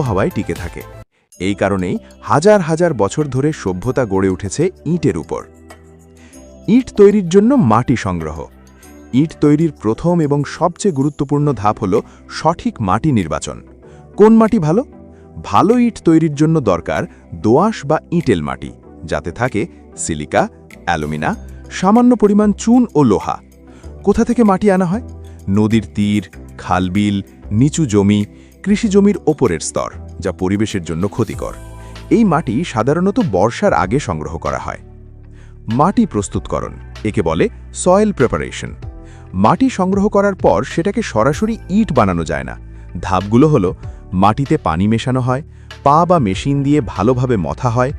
হাওয়ায় টিকে থাকে। এই কারণেই হাজার হাজার বছর ধরে সভ্যতা গড়ে উঠেছে ইটের উপর। ইট তৈরির জন্য মাটি সংগ্রহ। ইট তৈরির প্রথম এবং সবচেয়ে গুরুত্বপূর্ণ ধাপ হল সঠিক মাটি নির্বাচন। কোন মাটি ভালো? ভালো ইট তৈরির জন্য দরকার দোআঁশ বা ইটেল মাটি, যাতে থাকে সিলিকা, অ্যালুমিনা, সামান্য পরিমাণ চুন ও লোহা। কোথা থেকে মাটি আনা হয়? নদীর তীর, খালবিল, নিচু জমি, কৃষি জমির ওপরের স্তর, যা পরিবেশের জন্য ক্ষতিকর। এই মাটি সাধারণত বর্ষার আগে সংগ্রহ করা হয়। মাটি প্রস্তুতকরণ, একে বলে সয়েল প্রিপারেশন। মাটি সংগ্রহ করার পর সেটাকে সরাসরি ইট বানানো যায় না। ধাপগুলো হলো: মাটিতে পানি মেশানো হয়, পা বা মেশিন দিয়ে ভালোভাবে মথা হয়,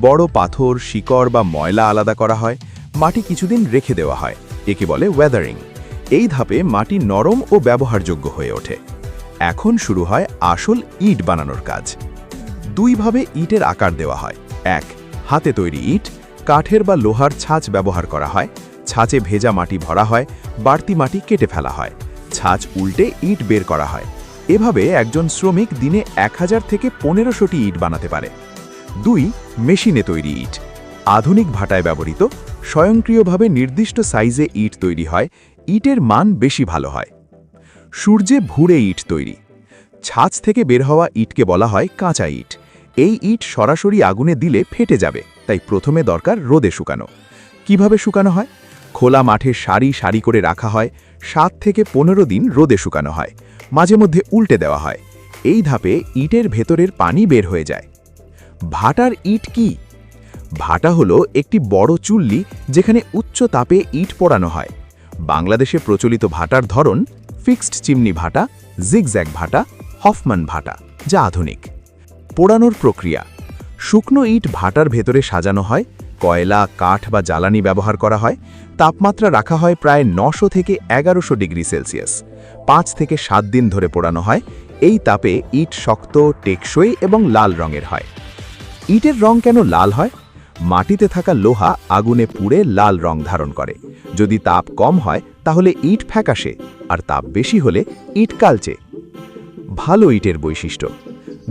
বড় পাথর, শিকড় বা ময়লা আলাদা করা হয়, মাটি কিছুদিন রেখে দেওয়া হয়, একে বলে ওয়েদারিং। এই ধাপে মাটি নরম ও ব্যবহারযোগ্য হয়ে ওঠে। এখন শুরু হয় আসল ইট বানানোর কাজ। দুইভাবে ইটের আকার দেওয়া হয়। এক, হাতে তৈরি ইট। কাঠের বা লোহার ছাঁচ ব্যবহার করা হয়। ছাঁচে ভেজা মাটি ভরা হয়, বাড়তি মাটি কেটে ফেলা হয়, ছাঁচ উল্টে ইট বের করা হয়। এভাবে একজন শ্রমিক দিনে 1000 থেকে 1500টি ইট বানাতে পারে। দুই, মেশিনে তৈরি ইট। আধুনিক ভাটায় ব্যবহৃত, স্বয়ংক্রিয়ভাবে নির্দিষ্ট সাইজে ইট তৈরি হয়। ইটের মান বেশি ভালো হয়। সূর্যে ভুরে ইট তৈরি। ছাঁচ থেকে বের হওয়া ইটকে বলা হয় কাঁচা ইট। এই ইট সরাসরি আগুনে দিলে ফেটে যাবে, তাই প্রথমে দরকার রোদে শুকানো। কিভাবে শুকানো হয়? খোলা মাঠে সারি সারি করে রাখা হয়। 7 থেকে 15 দিন রোদে শুকানো হয়। মাঝে মধ্যে উল্টে দেওয়া হয়। এই ধাপে ইটের ভেতরের পানি বের হয়ে যায়। ভাটার ইট কি? ভাটা হলো একটি বড় চুল্লি যেখানে উচ্চ তাপে ইট পোড়ানো হয়। বাংলাদেশে প্রচলিত ভাটার ধরন ফিক্সড চিমনি ভাটা, জিগজ্যাগ ভাটা, হফম্যান ভাটা, যা আধুনিক। পোড়ানোর প্রক্রিয়া: শুকনো ইট ভাটার ভেতরে সাজানো হয়। কয়লা, কাঠ বা জ্বালানি ব্যবহার করা হয়। তাপমাত্রা রাখা হয় প্রায় 900 থেকে 1100 ডিগ্রি সেলসিয়াস। 5 থেকে 7 দিন ধরে পোড়ানো হয়। এই তাপে ইট শক্ত, টেকসই এবং লাল রঙের হয়। ইটের রং কেন লাল হয়? মাটিতে থাকা লোহা আগুনে পুড়ে লাল রং ধারণ করে। যদি তাপ কম হয় তাহলে ইট ফ্যাকাশে, আর তাপ বেশি হলে ইট কালচে। ভালো ইটের বৈশিষ্ট্য: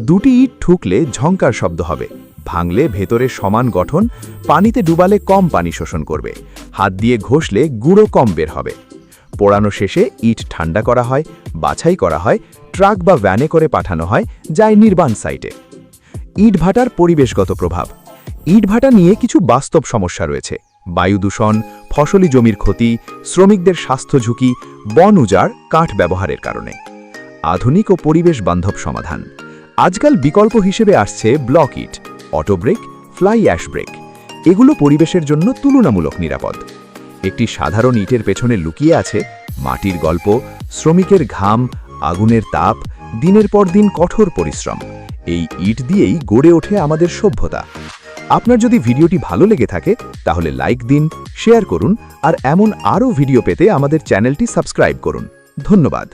দুটি ইট ঠুকলে ঝংকার শব্দ হবে, ভাঙলে ভেতরে সমান গঠন, পানিতে ডুবালে কম পানি শোষণ করবে, হাত দিয়ে ঘষলে গুঁড়ো কম বের হবে। পোড়ানো শেষে ইট ঠান্ডা করা হয়, বাছাই করা হয়, ট্রাক বা ভ্যানে করে পাঠানো হয়, যায় নির্মাণ সাইটে। ইটভাটার পরিবেশগত প্রভাব: ইটভাটা নিয়ে কিছু বাস্তব সমস্যা রয়েছে। বায়ু দূষণ, ফসলি জমির ক্ষতি, শ্রমিকদের স্বাস্থ্য ঝুঁকি, বন উজাড় কাঠ ব্যবহারের কারণে। আধুনিক ও পরিবেশ বান্ধব সমাধান: আজকাল বিকল্প হিসেবে আসছে ব্লক ইট, auto brick, fly ash brick. এগুলো পরিবেশের জন্য তুলনামূলক নিরাপদ। একটি সাধারণ ইটের পেছনে লুকিয়ে আছে মাটির গল্প, শ্রমিকের ঘাম, আগুনের তাপ, দিনের পর দিন কঠোর পরিশ্রম। এই ইট দিয়েই গড়ে ওঠে আমাদের সভ্যতা। আপনার যদি ভিডিওটি ভালো লেগে থাকে তাহলে লাইক দিন, শেয়ার করুন, আর এমন আরও ভিডিও পেতে আমাদের চ্যানেলটি সাবস্ক্রাইব করুন। ধন্যবাদ।